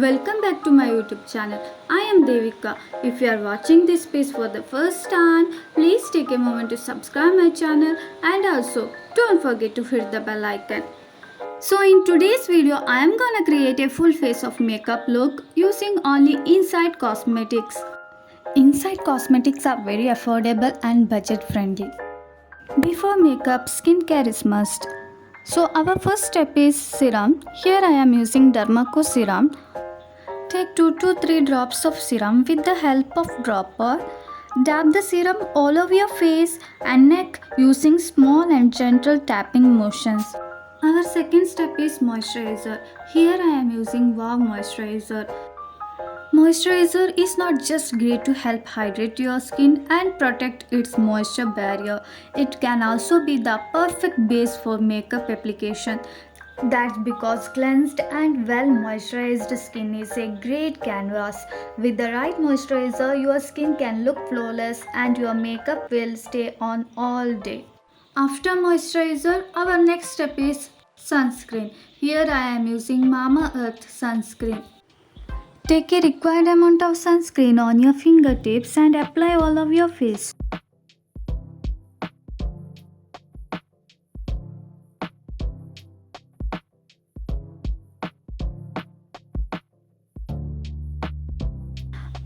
Welcome back to my YouTube channel. I am Devika. If you are watching this piece for the first time, please take a moment to subscribe my channel and also don't forget to hit the bell icon. So in today's video, I am gonna create a full face of makeup look using only Insight Cosmetics. Insight Cosmetics are very affordable and budget friendly. Before makeup, skincare is must. So our first step is serum. Here I am using Dermaco serum. Take 2 to 3 drops of serum with the help of dropper. Dab the serum all over your face and neck using small and gentle tapping motions. Our second step is moisturizer. Here I am using Wow Moisturizer. Moisturizer is not just great to help hydrate your skin and protect its moisture barrier. It can also be the perfect base for makeup application. That's because cleansed and well moisturized skin is a great canvas. With the right moisturizer, your skin can look flawless and your makeup will stay on all day. After moisturizer, our next step is sunscreen. Here I am using Mama Earth sunscreen. Take a required amount of sunscreen on your fingertips and apply all over your face.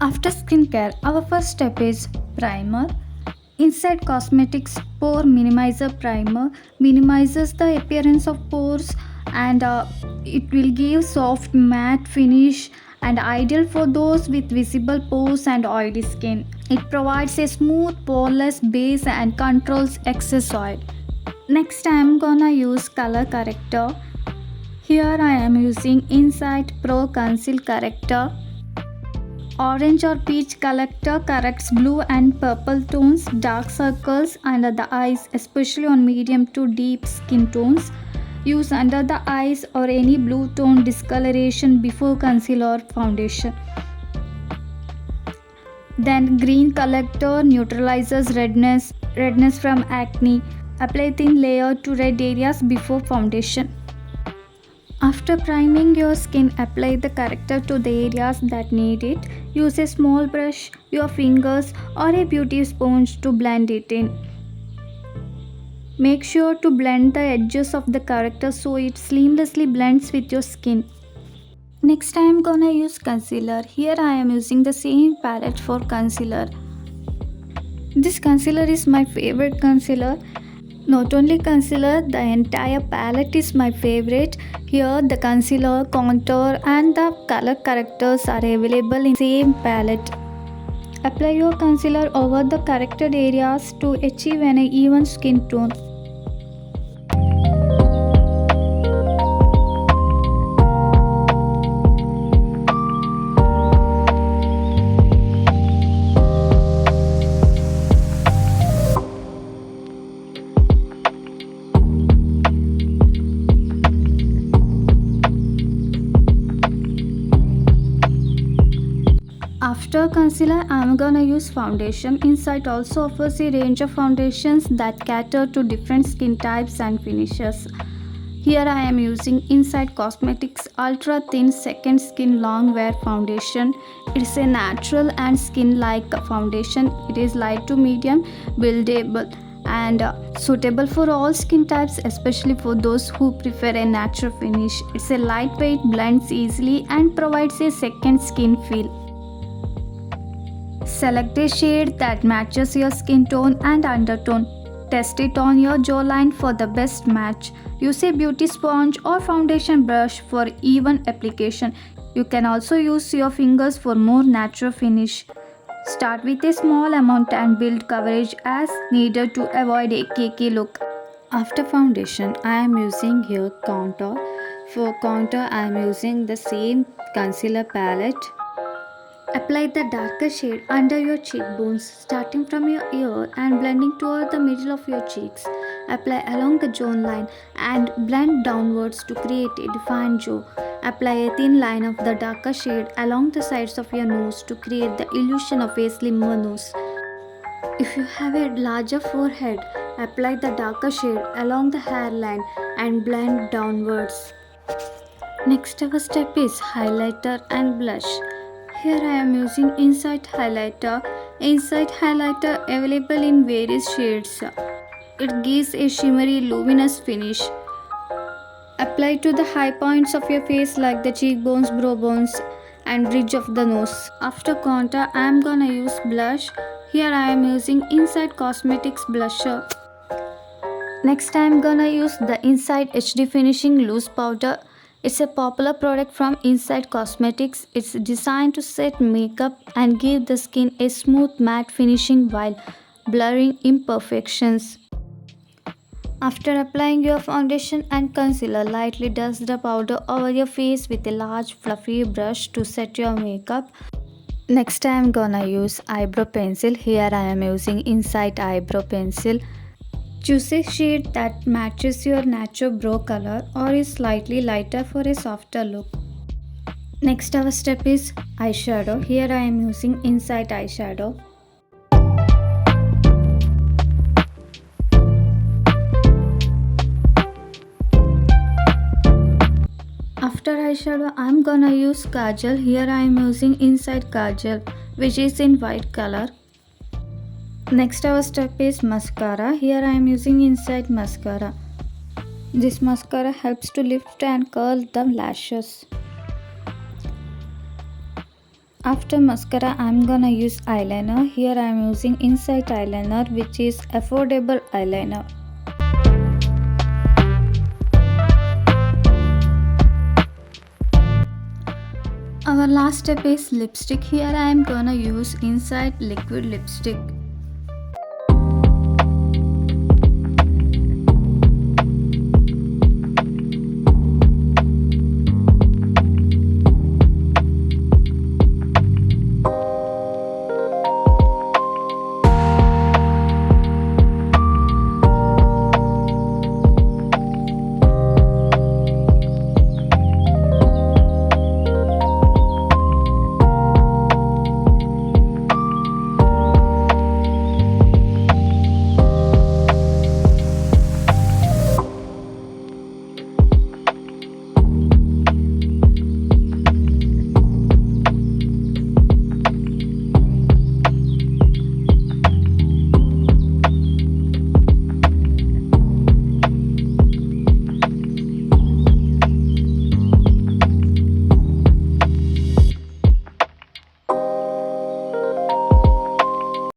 After skincare, our first step is primer. Insight Cosmetics Pore Minimizer Primer minimizes the appearance of pores and it will give soft matte finish and ideal for those with visible pores and oily skin. It provides a smooth poreless base and controls excess oil. Next I am gonna use color corrector. Here I am using Insight Pro Conceal Corrector. Orange or peach corrector corrects blue and purple tones, dark circles under the eyes, especially on medium to deep skin tones. Use under the eyes or any blue tone discoloration before concealer or foundation. Then green corrector neutralizes redness from acne. Apply thin layer to red areas before foundation. After priming your skin, apply the corrector to the areas that need it. Use a small brush, your fingers, or a beauty sponge to blend it in. Make sure to blend the edges of the corrector so it seamlessly blends with your skin. Next I am gonna use concealer. Here I am using the same palette for concealer. This concealer is my favorite concealer. Not only concealer, the entire palette is my favorite. Here the concealer, contour and the color correctors are available in same palette. Apply your concealer over the corrected areas to achieve an even skin tone. After concealer, I am gonna use foundation. Insight also offers a range of foundations that cater to different skin types and finishes. Here I am using Insight Cosmetics Ultra Thin Second Skin Long Wear Foundation. It's a natural and skin-like foundation. It is light to medium, buildable and suitable for all skin types, especially for those who prefer a natural finish. It's a lightweight, blends easily and provides a second skin feel. Select a shade that matches your skin tone and undertone. Test it on your jawline for the best match. Use a beauty sponge or foundation brush for even application. You can also use your fingers for more natural finish. Start with a small amount and build coverage as needed to avoid a cakey look. After foundation, I am using here contour. For contour, I am using the same concealer palette. Apply the darker shade under your cheekbones, starting from your ear and blending toward the middle of your cheeks. Apply along the jawline and blend downwards to create a defined jaw. Apply a thin line of the darker shade along the sides of your nose to create the illusion of a slimmer nose. If you have a larger forehead, apply the darker shade along the hairline and blend downwards. Next our step is highlighter and blush. Here I am using Insight highlighter. Insight highlighter available in various shades. It gives a shimmery luminous finish. Apply to the high points of your face like the cheekbones, brow bones and bridge of the nose. After contour I am gonna use blush. Here I am using Insight Cosmetics blusher. Next I am gonna use the Insight HD Finishing Loose Powder. It's a popular product from Insight Cosmetics. It's designed to set makeup and give the skin a smooth matte finishing while blurring imperfections. After applying your foundation and concealer, lightly dust the powder over your face with a large fluffy brush to set your makeup. Next I am gonna use eyebrow pencil. Here I am using Insight eyebrow pencil. Choose a shade that matches your natural brow color or is slightly lighter for a softer look. Next our step is eyeshadow. Here I am using Insight eyeshadow. After eyeshadow I am gonna use kajal. Here I am using Insight kajal which is in white color. Next our step is mascara. Here I am using Insight mascara. This mascara helps to lift and curl the lashes. After mascara I am gonna use eyeliner. Here I am using Insight eyeliner which is affordable eyeliner. Our last step is lipstick. Here I am gonna use Insight liquid lipstick.